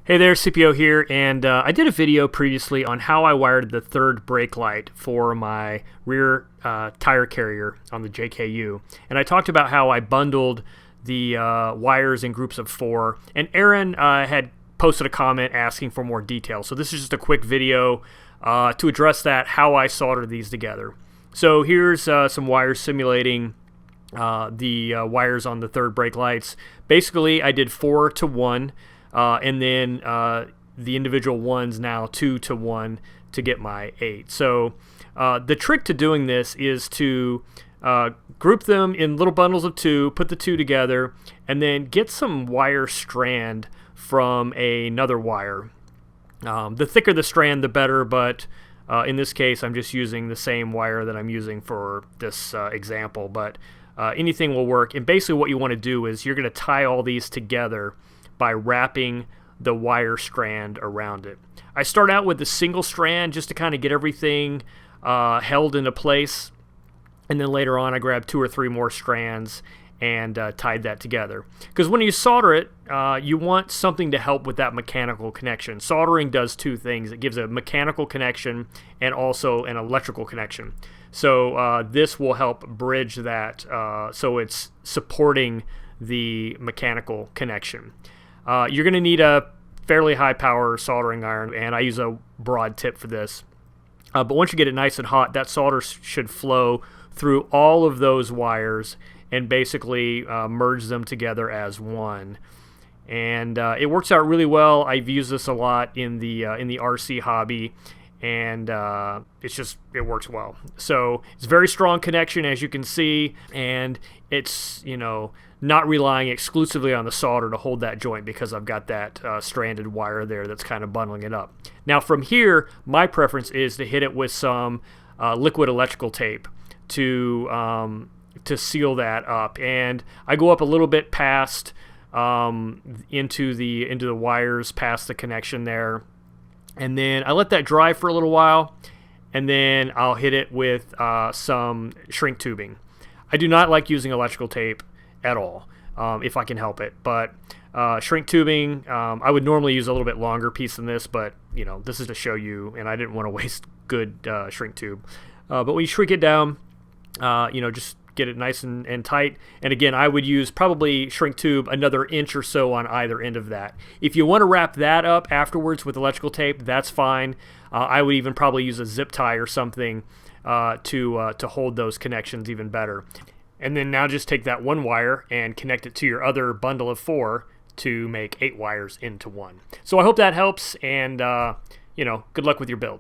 Hey there, CPO here, and I did a video previously on how I wired the third brake light for my rear tire carrier on the JKU. And I talked about how I bundled the wires in groups of 4, and Aaron had posted a comment asking for more detail. So this is just a quick video to address that, how I soldered these together. So here's some wires simulating the wires on the third brake lights. Basically, I did 4 to 1. And then the individual ones now 2 to 1 to get my 8. So the trick to doing this is to group them in little bundles of 2, put the 2 together, and then get some wire strand from another wire. The thicker the strand, the better, but in this case, I'm just using the same wire that I'm using for this example, but anything will work. And basically what you want to do is you're going to tie all these together by wrapping the wire strand around it. I start out with a single strand just to kind of get everything held into place, and then later on I grab 2 or 3 more strands and tied that together. Because when you solder it, you want something to help with that mechanical connection. Soldering does 2 things. It gives a mechanical connection and also an electrical connection. So this will help bridge that so it's supporting the mechanical connection. You're going to need a fairly high power soldering iron, and I use a broad tip for this. But once you get it nice and hot, that solder should flow through all of those wires and basically merge them together as one. And it works out really well. I've used this a lot in the RC hobby, and it works well. So it's a very strong connection, as you can see, and it's not relying exclusively on the solder to hold that joint, because I've got that stranded wire there that's kind of bundling it up. Now from here, my preference is to hit it with some liquid electrical tape to seal that up, and I go up a little bit past into the wires, past the connection there, and then I let that dry for a little while, and then I'll hit it with some shrink tubing. I do not like using electrical tape at all, if I can help it, but shrink tubing, I would normally use a little bit longer piece than this, but this is to show you, and I didn't want to waste good shrink tube. But when you shrink it down, just get it nice and tight. And again, I would use probably shrink tube another inch or so on either end of that. If you want to wrap that up afterwards with electrical tape, that's fine. I would even probably use a zip tie or something to hold those connections even better. And then now just take that one wire and connect it to your other bundle of 4 to make 8 wires into one. So I hope that helps, and good luck with your build.